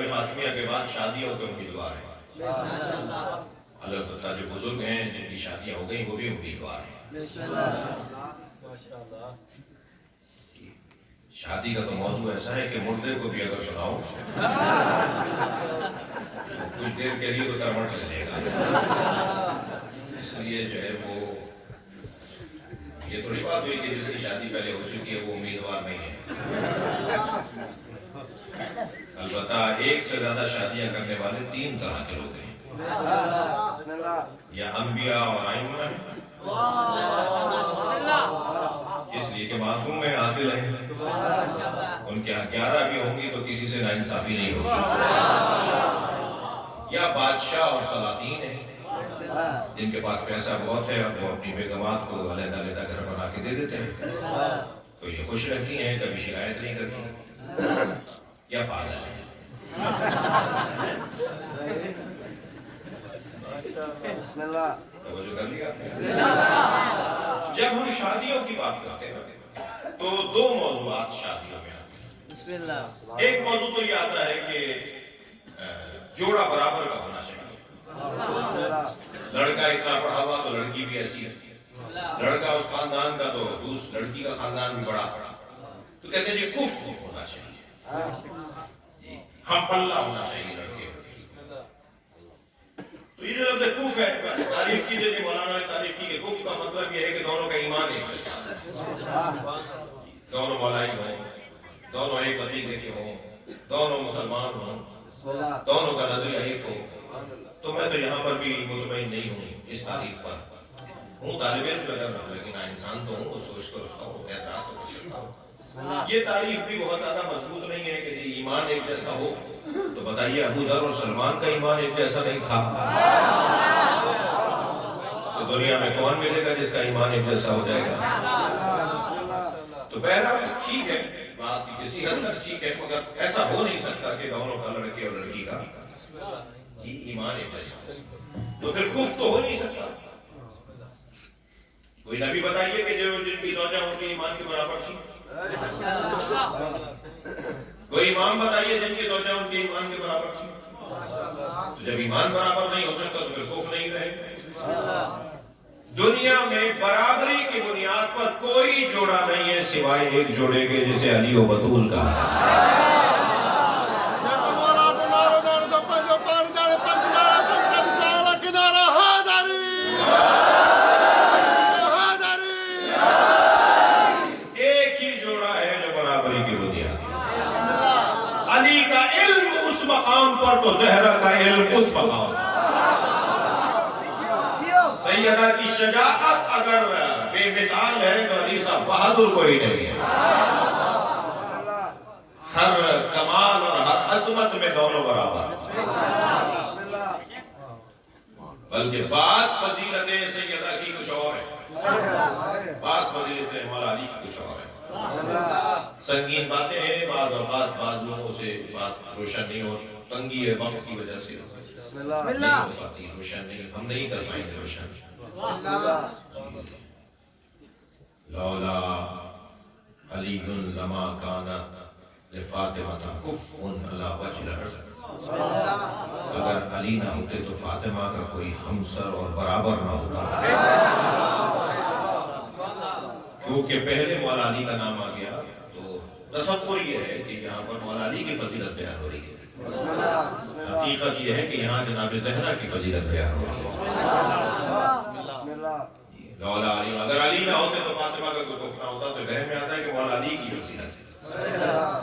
جناب فاطمیہ کے بعد شادیوں کے امیدوار ہیں، البتہ جو بزرگ ہیں جن کی شادیاں ہو گئی وہ بھی امیدوار ہیں۔ شادی کا تو موضوع ایسا ہے کہ مردے کو بھی اگر سناؤ کچھ دیر کے لیے تو کرمٹ لے لے گا۔ اس لیے جو ہے وہ یہ تھوڑی بات ہوئی کہ جس کی شادی پہلے ہو چکی ہے وہ امیدوار نہیں ہے۔ البتہ ایک سے زیادہ شادیاں کرنے والے 3 طرح کے لوگ ہیں، یا انبیاء اور ائمہ ہیں، اس لیے کہ معصوم ہیں، عادل ہیں، ان کے ہاں 11 بھی ہوں گی تو کسی سے ناانصافی نہیں ہوگی، یا بادشاہ اور سلاطین ہیں جن کے پاس پیسہ بہت ہے اور وہ اپنی بیگمات کو علیحدہ علیحدہ گھر بنا کے دے دیتے ہیں تو یہ خوش رہتی ہیں، کبھی شکایت نہیں کرتی، یا پاگل ہیں۔ بسم اللہ توجہ کر لیا؟ جب ہم شادیوں کی بات کرتے ہیں تو 2 موضوعات شادیوں میں آتے ہیں۔ بسم اللہ۔ ایک موضوع تو یہ آتا ہے کہ جوڑا برابر کا ہونا چاہیے، لڑکا اتنا پڑھا ہوا تو لڑکی بھی ایسی ہے، لڑکا اس خاندان کا تو لڑکی کا خاندان بھی بڑا، تو کہتے ہیں جی کف ہونا چاہیے، ہم پلہ ہونا چاہیے لڑکے۔ تو یہ جو لفظ کف ہے، تعریف کی جیسے مولانا نے تعریف کی کہ کف کا مطلب یہ ہے کہ دونوں کا ایمان ایک جیسا، دونوں مولائی ہوں، دونوں ایک عقیدے کے ہوں، دونوں مسلمان ہوں، دونوں کا نظریہ ایک ہو۔ تو میں تو یہاں پر بھی مطمئن نہیں ہوں اس تعریف پر، ہوں طالب علم لگا لیکن انسان تو ہوں، سوچ تو رکھتا ہوں، اعتراض تو کر سکتا ہوں۔ یہ تعریف بھی بہت زیادہ مضبوط نہیں ہے کہ جی ایمان ایک جیسا ہو، تو بتائیے ابو ذر اور سلمان کا ایمان ایک جیسا نہیں تھا، تو دنیا میں کون ملے گا جس کا ایمان ایک جیسا ہو جائے گا؟ تو بہرحال ٹھیک ہے، بات کسی حد تک ٹھیک ہے، مگر ایسا ہو نہیں سکتا کہ دونوں کا لڑکے اور لڑکی کا جی ایمان ایک جیسا ہو، تو پھر کفر تو ہو نہیں سکتا۔ کوئی نبی بتائیے کہ جو جن کی زوجہ ان کے ایمان کے برابر تھی، کوئی امام بتائیے جن کی زوجہ ان کے ایمان کے برابر تھی۔ تو جب ایمان برابر نہیں ہو سکتا تو پھر کفر نہیں رہے۔ دنیا میں برابری کی بنیاد پر کوئی جوڑا نہیں ہے سوائے ایک جوڑے کے جسے علی و بطول کا۔ ایک ہی جوڑا ہے جو برابری کی بنیاد، علی کا علم اس مقام پر تو زہرا کا علم اس مقام پر۔ سیدہ کی شجاعت اگر بے مثال ہے تو علی صاحب بہادر کوئی نہیں ہے، ہر کمال اور ہر عظمت میں دونوں برابر، بلکہ بعض فضیلتیں سیدہ کی کچھ اور ہیں، بعض فضیلتیں مولا علی کی کچھ اور ہیں۔ سنگین باتیں ہیں، بعض اوقات بعض لوگوں سے بات روشن نہیں ہو، تنگی ہے وقت کی وجہ سے نہیں ہو پاتی روشن، نہیں ہم نہیں کر پائیں گے روشن۔ لولا علی لما کانا لفاطمہ کفء علی وجہ الارض، اگر علی نہ ہوتے تو فاطمہ کا کوئی ہمسر اور برابر نہ ہوتا، کیونکہ پہلے مولا علی کا نام آ گیا تو تصور یہ ہے کہ یہاں پر مولا علی کی فضیلت بیان ہو رہی ہے، حقیقت یہ ہے کہ یہاں جناب زہرا کی فضیلت بیان ہو رہی ہے۔ لولا علی، اگر علی نہ ہوتے تو فاطمہ کا کوئی کفر نہ ہوتا، تو ذہن میں آتا ہے کہ مولا علی کی فضیلت ہے،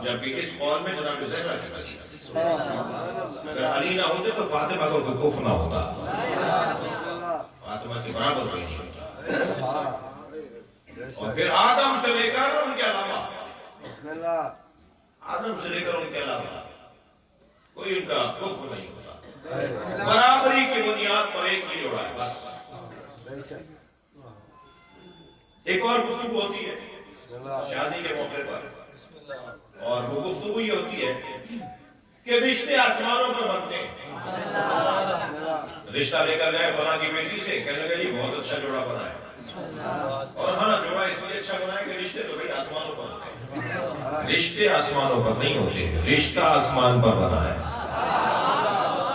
جبکہ اس قول میں جناب زہرا کی فضیلت ہے۔ اگر علی نہ ہوتے تو فاطمہ کا کوئی کفر نہ ہوتا، فاطمہ کے برابر کوئی نہیں ہوتا، اور پھر آدم سے لے کر ان کے علاوہ، آدم سے لے کر ان کے علاوہ کوئی ان کا کفر نہیں ہوتا، برابری کی بنیاد پر ایک ہی جوڑا ہے بس۔ ایک اور گفتگو ہوتی ہے شادی کے موقع پر، اور وہ گفتگو یہ ہوتی ہے کہ رشتے آسمانوں پر بنتے ہیں۔ رشتہ لے کر گئے فلاں کی بیٹی سے، کہنے لگے جی بہت اچھا جوڑا بنا ہے، اور ہاں جوڑا اس لیے اچھا بنا ہے کہ رشتے تو بھئی آسمانوں پر ہوتے ہیں۔ رشتے آسمانوں پر نہیں ہوتے، رشتہ آسمان پر بنا ہے۔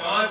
5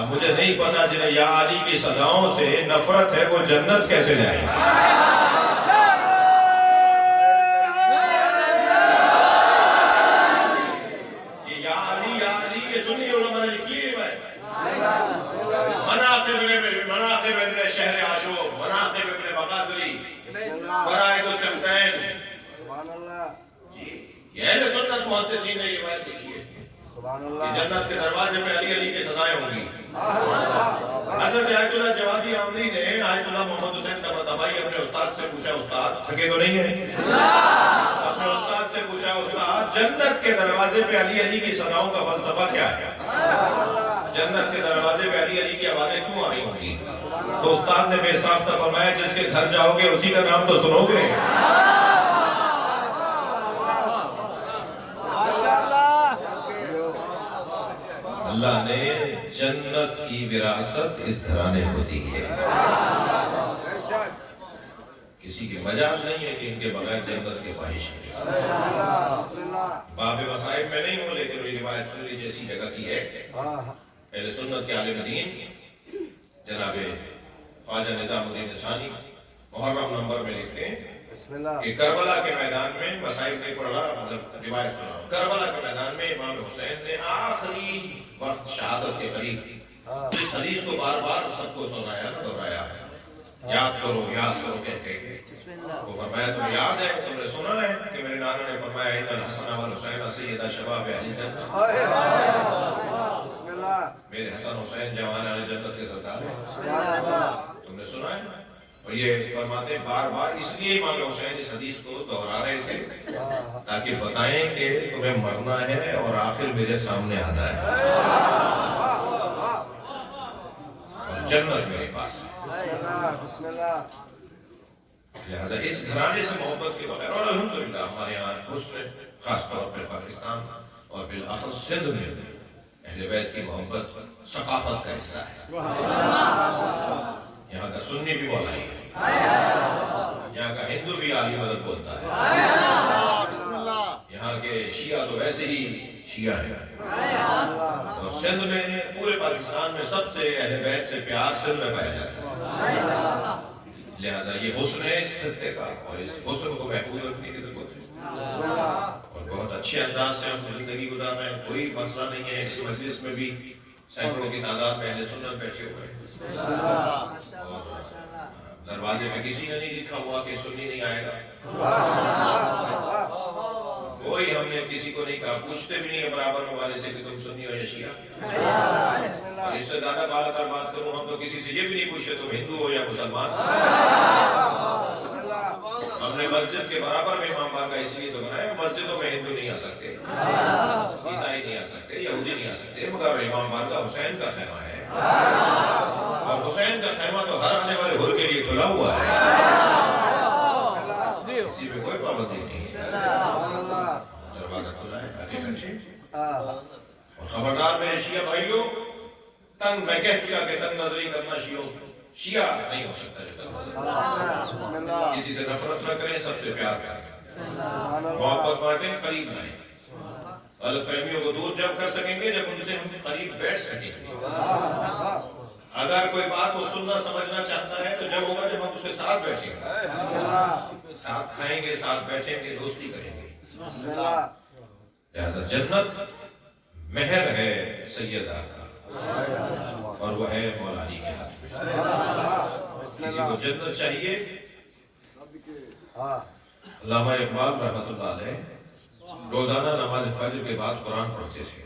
اب مجھے نہیں پتا جنہیں یا علی کی صداؤں سے نفرت ہے وہ جنت کیسے جائیں گے؟ یہ یا علی کے سنی علماء نے لکھی ہے مناقب ابن شہر عاشور، مناقب ابن مغازلی، فرائد السبتین، یہ اہل سنت محدثین نے یہ روایت لکھی ہے کہ جنت کے دروازے پہ علی علی کی صدائیں ہوں گی۔ حضرت آیت اللہ جوادی عامری نے آیت اللہ محمد حسین طباطبائی اپنے استاد سے پوچھا، استاد تھکے تو نہیں ہیں؟ اپنے استاد سے پوچھا، استاد جنت کے دروازے پہ علی علی کی صداؤں کا فلسفہ کیا ہے؟ جنت کے دروازے پہ علی علی کی آوازیں کیوں آ رہی ہوں گی؟ تو استاد نے بے صاف فرمایا جس کے گھر جاؤ گے اسی کا نام تو سنو گے۔ اللہ نے جنت کی وراثت اس گھرانے کو دی ہے، کسی کے مجال نہیں ہے کہ ان کے بغیر جنت کے خواہش ہے۔ باب مصائب میں نہیں ہوں لیکن یہ روایت سن لیجیے، اسی جگہ کی ہے۔ اہل سنت کے عالم دین جناب خواجہ نظام الدین ثانی محرم نمبر میں لکھتے ہیں کہ کربلا کے میدان میں، مسائل نہیں پڑھ رہا مطلب روایت سنا، کربلا کے میدان میں امام حسین نے آخری وقت شہادت کے قریب اس حدیث کو بار بار سب کو سنایا، دہرایا، یاد کرو کہہ کے۔ وہ فرمایا تمہیں یاد ہے، تم نے سنا ہے کہ میرے نانا نے فرمایا ان الحسن والحسین سیدہ شباب اہل جنت، میرے حسن حسین جوان اہل جنت کے سردار ہیں، تم نے سنا ہے؟ اور یہ فرماتے بار بار اس لیے امام حسین اس حدیث کو دہرا رہے تھے تاکہ بتائیں کہ تمہیں مرنا ہے اور آخر میرے سامنے آنا ہے اور جنت میرے پاس ہے۔ لہذا اس گھرانے سے محبت کے بغیر، اور الحمدللہ ہمارے یہاں حسن خاص طور پر پاکستان اور بالاخص سندھ میں اہل بیت کی محبت ثقافت کا حصہ ہے۔ یہاں کا سنی بھی مولائی ہے، یہاں کا ہندو بھی عالی مدد بولتا ہے، یہاں کے شیعہ تو ویسے ہی شیعہ ہے، اور سندھ میں پورے پاکستان میں سب سے اہل بیت سے پیار سندھ میں پایا جاتا ہے۔ لہذا یہ حسن ہے اس خطے کا، اور اس حسن کو محفوظ رکھنے کی ضرورت ہے، اور بہت اچھے انداز سے ہم زندگی گزار رہے ہیں، کوئی مسئلہ نہیں ہے۔ اس مجلس میں بھی سینکڑوں کی تعداد میں اہل سنت بیٹھے ہوئے ہیں، اور دروازے میں کسی نے نہیں لکھا ہوا کہ سنی نہیں آئے گا، کوئی ہم نے کسی کو نہیں کہا، پوچھتے بھی نہیں ہے برابر والے سے کہ تم سنی ہو یا شیعہ، اور اس سے زیادہ بالاتر بات کروں، ہم تو کسی سے یہ بھی نہیں پوچھتے تم ہندو ہو یا مسلمان۔ ہم نے مسجد کے برابر میں امام بارگاہ اس لیے تو بنایا، مسجدوں میں ہندو نہیں آ سکتے، عیسائی نہیں آ سکتے، یہودی نہیں آ سکتے، مگر امام بارگاہ حسین کا خیمہ ہے، اور حسین کا خیمہ تو ہر آنے والے حر کے لیے کھلا ہوا ہے، اسی میں کوئی پابندی نہیں ہے، دروازہ کھلا ہے، آگے بیٹھیں۔ اور خبردار میرے شیعہ بھائیوں، تنگ میں کہہ چکا کہ تنگ نظری کرنا شیعہ نہیں ہو سکتا جو تنگ، کسی سے نفرت نہ کریں، سب سے پیار کریں، محبت بانٹیں، قریب رہیں، غلط فہمیوں کو دور جب کر سکیں گے جب ان سے ہم قریب بیٹھ سکیں گے۔ اگر کوئی بات وہ سننا سمجھنا چاہتا ہے تو جب ہوگا جب ہم اس کے ساتھ بیٹھیں گے، ساتھ کھائیں گے، ساتھ بیٹھیں گے، دوستی کریں گے۔ لہذا جنت مہر ہے سیدہ کا، اور وہ ہے مولا علی کے ہاتھ میں۔ کسی کو جنت چاہیے، علامہ اقبال رحمۃ اللہ علیہ روزانہ نماز فجر کے بعد قرآن پڑھتے تھے۔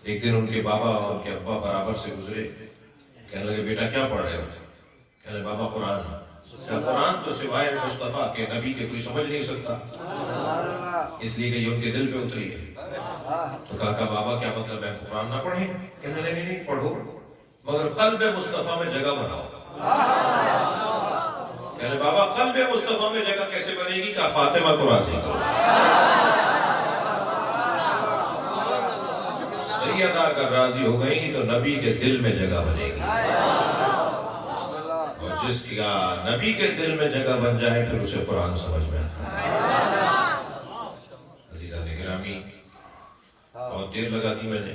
ایک دن ان کے بابا اور ان کے ابا برابر سے گزرے، کہنے لگے بیٹا کیا پڑھ رہے ہو؟ کہنے لگے بابا قرآن۔ قرآن تو سوائے مصطفیٰ کے نبی کے کوئی سمجھ نہیں سکتا، اس لیے کہ یہ ان کے دل پہ اتری ہے۔ تو کہا بابا کیا مطلب ہے قرآن نہ پڑھیں؟ کہنے لگے نہیں پڑھو، مگر قلب مصطفیٰ میں جگہ بناؤ۔ کہنے بابا قلب مصطفیٰ میں جگہ کیسے بنے گی؟ کہا فاطمہ کو راضی کرو۔ سیدہ اگر راضی ہو گئی تو نبی کے دل میں جگہ بنے گی، اور جس کا نبی کے دل میں جگہ بن جائے پھر اسے قرآن سمجھ میں آتا ہے۔ عزیزہ سے گرامی، بہت دیر لگا دی میں نے،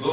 2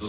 2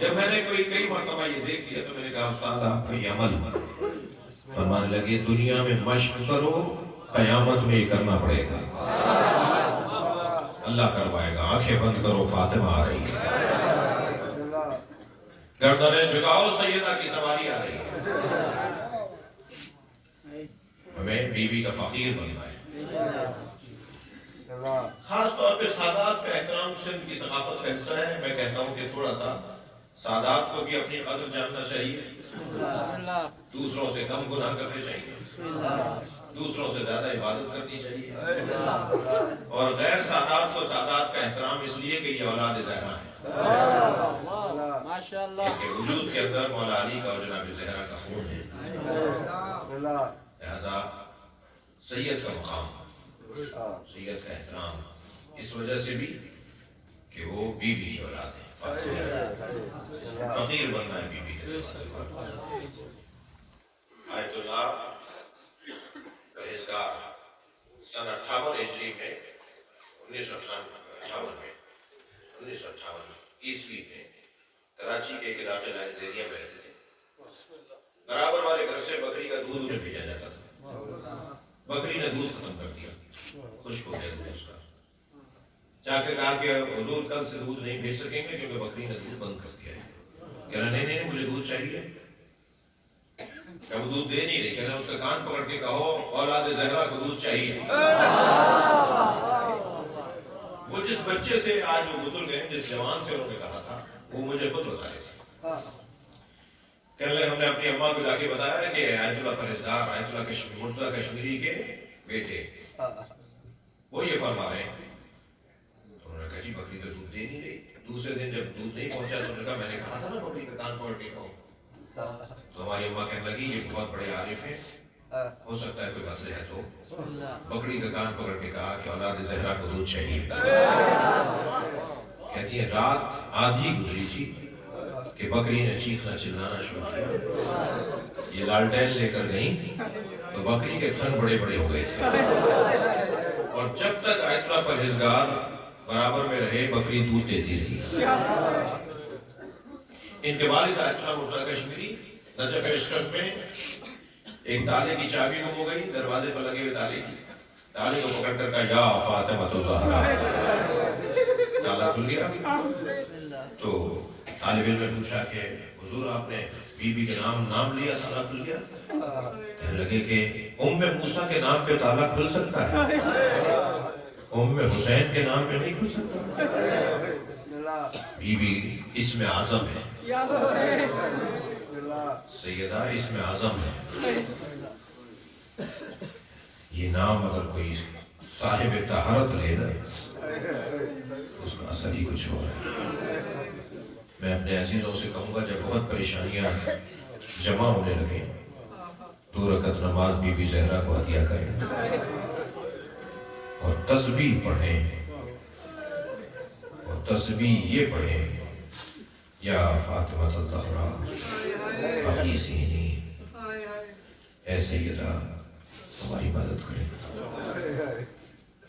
جب میں نے کئی مرتبہ یہ دیکھ لیا تو میں نے کہا استاد آپ کا یہ عمل فرمانے لگے دنیا میں مشق کرو قیامت میں یہ کرنا پڑے گا اللہ کروائے گا آنکھیں بند کرو فاطمہ آ رہی ہے گردنیں جھکاؤ سیدہ کی سواری آ رہی ہے ہمیں بیوی کا فقیر بننا ہے خاص طور پہ سادات کا احترام سندھ کی ثقافت کا حصہ ہے میں کہتا ہوں کہ تھوڑا سا سادات کو بھی اپنی قدر جاننا چاہیے دوسروں سے کم گناہ کرنے چاہیے دوسروں سے زیادہ عبادت کرنی چاہیے اور غیر سادات کو سادات کا احترام اس لیے کہ یہ اولاد زہرا ہے کہ وجود کے اندر مولا علی کا اور جناب زہرا کا خون ہے لہذا سید کا مقام سید کا احترام اس وجہ سے بھی کہ وہ بیوی کی اولاد ہے فقیر بننا ہے بیوی کے آیت اللہ پرہیزگار سن 58 ہجری میں 1958 عیسوی میں کراچی کے ایک علاقے نائجیریا میں رہتے تھے برابر ہمارے گھر سے بکری کا دودھ انہیں بھیجا جاتا تھا بکری نے دودھ ختم کر دیا خشک ہو گیا دودھ اس کا جا کے کہا کہ حضور کل سے دودھ نہیں بھیج سکیں گے کیونکہ بکری نے دودھ بند کر دیا ہے کہنا نہیں مجھے دودھ چاہیے کہ وہ دودھ دے نہیں رہی کہنا اس کا کان پکڑ کے کہو اولاد زہرا کو دودھ چاہیے وہ جس بچے سے آج وہ بزرگ ہیں جس جوان سے انہوں نے کہا تھا وہ مجھے خود بتا رہے تھے کہنے لگے ہم نے اپنی اماں کو جا کے بتایا کہ آیت اللہ پرہیزگار آیت اللہ مرتضیٰ کشمیری کے بیٹے وہ یہ فرما رہے ہیں تو انہوں نے کہا جی بکری تو دودھ دے نہیں رہی دوسرے دن جب دودھ نہیں پہنچا تو انہوں نے کہا میں نے کہا تھا نا بکری کا کان پکڑ کے کہو تو ہماری اماں کہنے لگی یہ بہت بڑے عارف ہیں ہو سکتا ہے کوئی مسئلہ ہے تو بکری کا کان پکڑ کے کہا کہ اولاد زہرا کو دودھ چاہیے کہتی ہیں رات آدھی گزری تھی کہ بکری نے چیخنا چلانا شروع کیا یہ لالٹین لے کر گئیں تو بکری کے تھن بڑے بڑے ہو گئے تھے اور جب تک آیت اللہ پرہیزگار برابر میں رہے بکری دودھ دیتی رہی ان کے والد آیت اللہ مرتضیٰ کشمیری نجف اشرف میں ایک تالے کی چابی گم ہو گئی دروازے پر لگے ہوئے تالے کو پکڑ کر کہا یا فاطمہ الزہرا تالا کھل گیا تو طالب علم نے پوچھا کہ حضور آپ نے بی بی کے نام لیا تالا کھل گیا کہنے لگے کہ ام موسیٰ کے نام پہ تالا کھل سکتا ہے ام حسین کے نام پہ نہیں کھل سکتا بی بی اسم اعظم ہے سیدہ اسم اعظم ہے یہ نام اگر کوئی صاحب طہارت لے نا اس کا اثر ہی کچھ ہو رہا ہے میں اپنے عزیزوں سے کہوں گا جب بہت پریشانیاں جمع ہونے لگے 2 رکعت نماز بی بی زہرا کو ہدیہ کریں اور تسبیح پڑھیں اور تسبیح یہ پڑھیں یا فاطمہ الزہرا اغیثینی اے سیدہ ہماری مدد کریں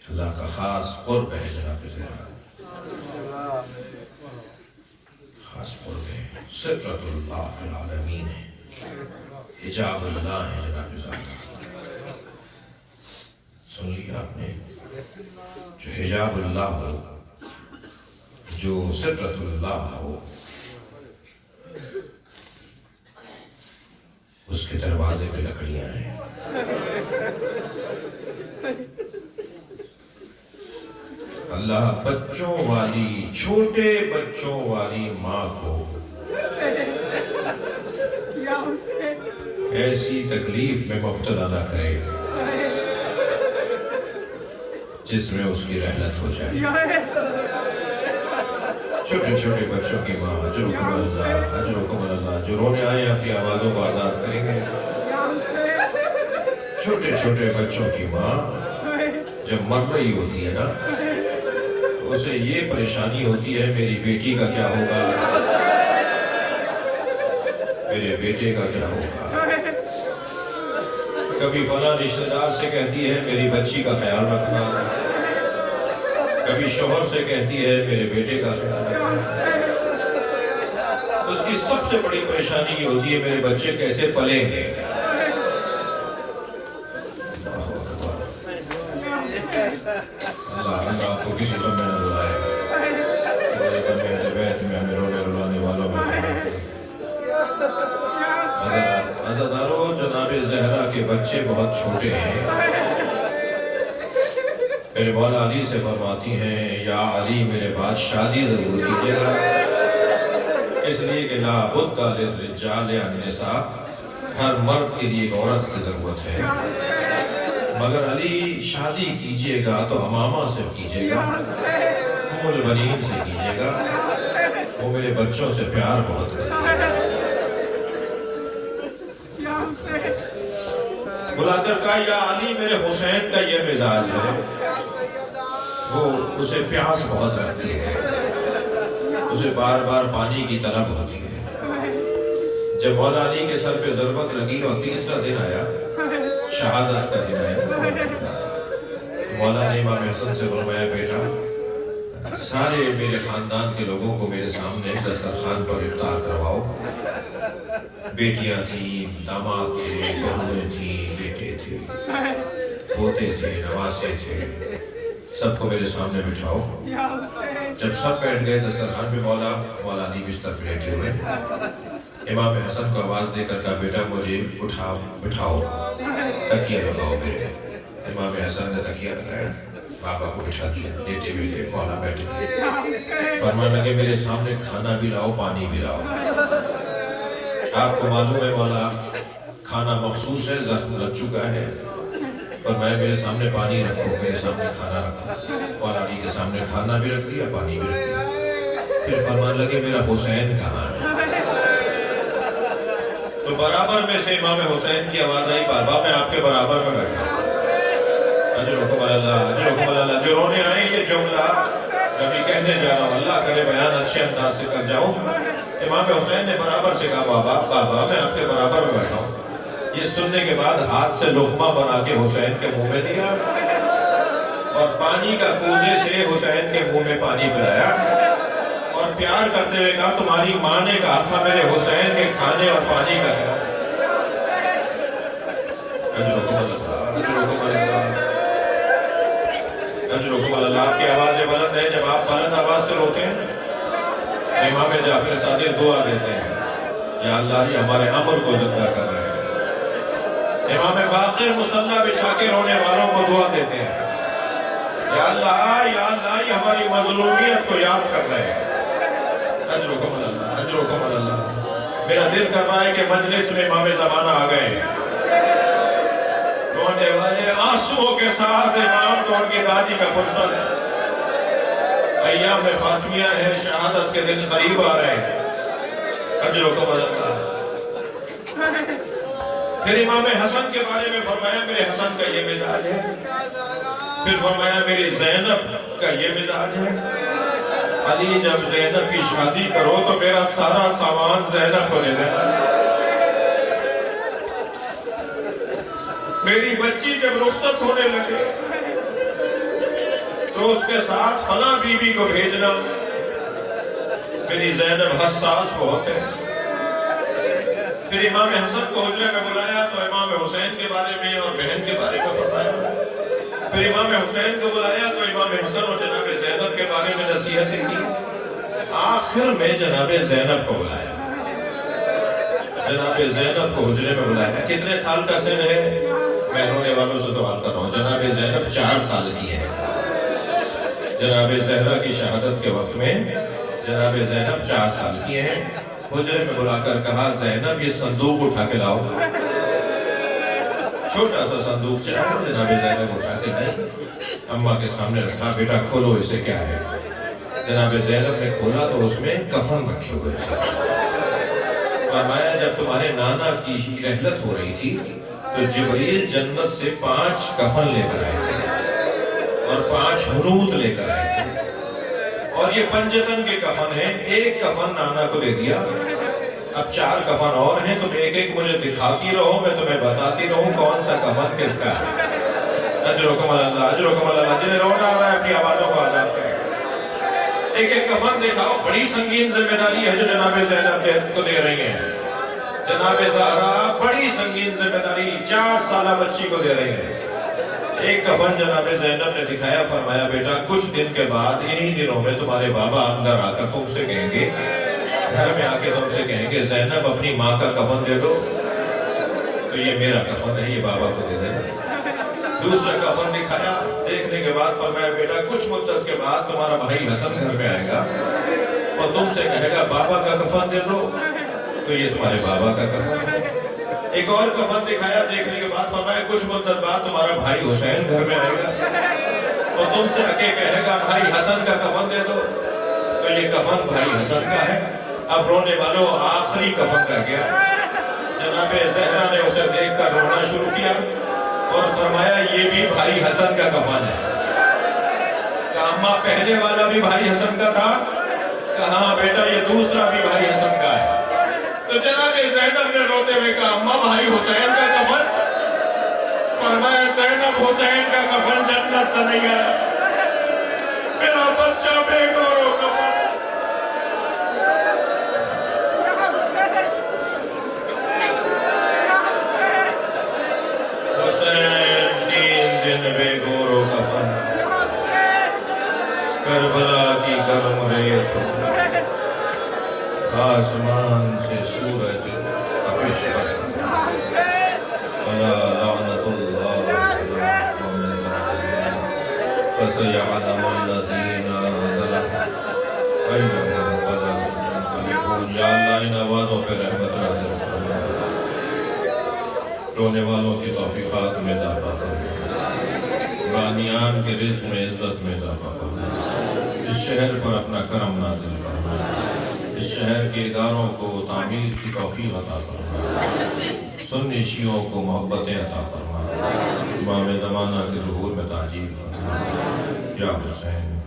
اللہ کا خاص قرب ہے جناب زہرا خاص قرب ہے سترۃ اللہ فی العالمین ہے حجاب اللہ ہے جناب زہرا سن لیا آپ نے جو حجاب اللہ ہو جو سترۃ اللہ ہو اس کے دروازے پہ لکڑیاں ہیں اللہ بچوں والی چھوٹے بچوں والی ماں کو ایسی تکلیف میں مبتلا نہ کرے جس میں اس کی رحلت ہو جائے چھوٹے چھوٹے بچوں کی ماں اجرکم اللہ جو رونے آئے اپنی آوازوں کو آزاد کریں گے چھوٹے چھوٹے بچوں کی ماں جب مر رہی ہوتی ہے نا تو اسے یہ پریشانی ہوتی ہے میری بیٹی کا کیا ہوگا میرے بیٹے کا کیا ہوگا کبھی فلاں رشتہ دار سے کہتی ہے میری بچی کا خیال رکھنا کبھی شوہر سے کہتی ہے میرے بیٹے کا خیال رکھنا اس کی سب سے بڑی پریشانی یہ ہوتی ہے میرے بچے کیسے پلیں گے. اللہ آپ کو کسی پر میں نہ رلائے. بیت میں ہمیں رونے رلانے والوں میں عزادارو جناب زہرا کے بچے بہت چھوٹے ہیں. میرے مولا علی سے فرماتی ہیں یا علی میرے بعد شادی ضرور کیجیے گا, اس لیے کہ لا بد للرجال النساء, ہر مرد کے لیے ایک عورت کی ضرورت ہے, مگر علی شادی کیجیے گا تو امامہ سے کیجیے گا, ام البنین سے کیجیے گا, وہ میرے بچوں سے پیار بہت کرتی ہے. بلا کر کہا یا علی میرے حسین کا یہ مزاج ہے, وہ اسے پیاس بہت رہتی ہے, اسے بار بار پانی کی طلب ہوتی ہے. جب مولا علی کے سر پہ ضربت لگی اور تیسرا دن آیا, شہادت کا دن آیا, مولا نے امام حسن سے فرمایا بیٹا سارے میرے خاندان کے لوگوں کو میرے سامنے دسترخوان پر افطار کرواؤ. بیٹیاں تھیں, داماد تھے, بہویں تھیں, بیٹے تھے, پوتے تھے, نواسے تھے, سب کو میرے سامنے بٹھاؤ. جب سب بیٹھ گئے دسترخوان پہ, مولا علی بستر پہ لیٹے ہوئے, امام حسن کو آواز دے کر کہا بیٹا مجھے بٹھاؤ, تکیہ لگاؤ میرے. امام حسن نے تکیہ لگایا, بابا کو بٹھا دیا, لیٹے بھی لے, مولا بیٹھ گئے. فرمانے لگے میرے سامنے کھانا بھی لاؤ, پانی بھی لاؤ. آپ کو معلوم ہے مولا کھانا مخصوص ہے, زخم لگ چکا ہے, فرمایا میرے سامنے پانی رکھو, میرے سامنے کھانا رکھو. مولا علی کے سامنے کھانا بھی رکھ دیا, پانی بھی رکھ دیا. پھر فرمانے لگے میرا حسین کہاں ہے؟ تو برابر میں سے امام حسین کی آواز آئی, بابا میں آپ کے برابر میں بیٹھا ہوں. اجرکم اللہ, اجرکم اللہ. جو رونے آئے یہ جملہ کبھی کہنے جا رہا ہوں, اللہ کرے بیان اچھے انداز سے کر جاؤں. امام حسین نے برابر سے کہا بابا میں آپ کے برابر میں بیٹھا ہوں. یہ سننے کے بعد ہاتھ سے لقمہ بنا کے حسین کے منہ میں دیا اور پانی کا کوزے سے حسین کے منہ میں پانی پلایا اور پیار کرتے ہوئے کہا تمہاری ماں نے کہا تھا میرے حسین کے کھانے اور پانی کا کھانا. اجرکم اللہ, اجرکم اللہ, اجرکم اللہ. آپ کی آوازیں بلند ہیں, جب آپ بلند آواز سے روتے ہیں امام جعفر صادق دعا دیتے ہیں یا اللہ یہ ہمارے امر کو زندہ کر رہے ہیں. امام باقر مصلی بچھا کے رونے والوں کو دعا دیتے ہیں یا اللہ یہ ہماری مظلومیت کو یاد کر رہے ہیں. اجرکم اللہ, اجرکم اللہ. میرا دل کر رہا ہے کہ مجلس میں امام زمانہ آ گئے ہیں, رونے والے آنسوؤں کے ساتھ امام کو ان کی دادی کا پرسل ہے. ایام میں فاطمیہ ہے, شہادت کے دن قریب آ رہے ہیں. اجرکم اللہ. پھر امام حسن کے بارے میں فرمایا میرے حسن کا یہ مزاج ہے, پھر فرمایا میری زینب کا یہ مزاج ہے. علی جب زینب کی شادی کرو تو میرا سارا سامان زینب کو دے دینا. میری بچی جب رخصت ہونے لگے تو اس کے ساتھ فلاں بی بی کو بھیجنا. میری زینب حساس بہت ہے. پھر امام حسن کو حجرے میں بلایا تو امام حسین کے بارے میں اور بہن کے بارے میں فرمایا. پھر امام حسین کو بلایا تو امام حسن اور جناب زینب کے بارے میں نصیحتیں کی. آخر میں جناب زینب کو بلایا, جناب زینب کو حجرے میں بلایا. کتنے سال کا سن ہے؟ میں رونے والوں سے سوال کر رہا ہوں. جناب زینب 4 سال کی ہے. جناب زہرا کی شہادت کے وقت میں جناب زینب 4 سال کی ہے. حجرے میں بلا کر کہا زینب یہ صندوق اٹھا کے لاؤ. چھوٹا سا صندوق چاہا, جناب زینب اٹھا کے نہیں, اماں کے سامنے رکھا. بیٹا کھولو اسے کیا ہے. جناب زینب نے کھولا تو اس میں کفن رکھے ہوئے تھے. فرمایا جب تمہارے نانا کی رحلت ہو رہی تھی تو جبریل جنت سے 5 کفن لے کر آئے تھے اور 5 حنوط لے کر آئے تھے. اور یہ پنجتن کے کفن ہیں. ایک کفن نانا کو دے دیا, اب 4 کفن اور ہیں. تم ایک ایک مجھے دکھاتی رہو, میں تمہیں بتاتی رہوں کون سا کفن کس کا ہے. اجرکم اللہ, اجرکم اللہ. جنہیں رونا آ رہا ہے اپنی آوازوں کو آزاد کریں. ایک ایک کفن دکھاؤ. بڑی سنگین ذمہ داری ہے جو جناب زینب کو دے رہی ہیں. جناب زہرا بڑی سنگین ذمہ داری 4 سالہ بچی کو دے رہی ہیں. ایک کفن جناب زینب نے دکھایا, فرمایا بیٹا کچھ دن کے بعد انہی دنوں میں تمہارے بابا اندر آ کر تم سے کہیں گے, گھر میں آ کے تم سے کہیں گے زینب اپنی ماں کا کفن دے دو, تو یہ میرا کفن ہے, یہ بابا کو دے دینا. دوسرا کفن دکھایا, دیکھنے کے بعد فرمایا بیٹا کچھ مدت کے بعد تمہارا بھائی حسن گھر میں آئے گا اور تم سے کہے گا بابا کا کفن دے دو, تو یہ تمہارے بابا کا کفن ہے. ایک اور کفن دکھایا, دیکھنے کے بعد فرمایا کچھ مدت بعد تمہارا بھائی حسین گھر میں آئے گا اور تم سے کہے گا بھائی حسن کا کفن دے دو, تو یہ کفن بھائی حسن کا ہے. اب رونے والوں آخری کفن رہ گیا. جناب زہرا نے اسے دیکھ کر رونا شروع کیا اور فرمایا یہ بھی بھائی حسن کا کفن ہے. کہا اماں پہلے والا بھی بھائی حسن کا تھا؟ کہا ہاں بیٹا یہ دوسرا بھی بھائی حسن کا ہے. تو جناب زینب نے روتے ہوئے کہا اماں بھائی حسین کا کفن؟ فرمایا زینب حسین کا کفن جنت سے نہیں آیا, میرا بچہ بے گورو کفن. حسین 3 دن بے گورو کفن, کربلا کی گرم ریت ہو, آسمان سے سورج تپش برسا, فلا لعنت اللہ فسيعلم الذین ظلموا أيهم منقلب. یا اللہ ان آوازوں پہ رحمت نازل فرما, رونے والوں کی توفیقات میں اضافہ فرما, بانیان کے رزق میں عزت میں اضافہ فرما, اس شہر پر اپنا کرم نازل فرما, اس شہر کے اداروں کو تعمیر کی توفیق عطا فرما, سنی شیعوں کو محبتیں عطا فرما, امام زمانہ کے ظہور میں تعجیل فرما. یا حسین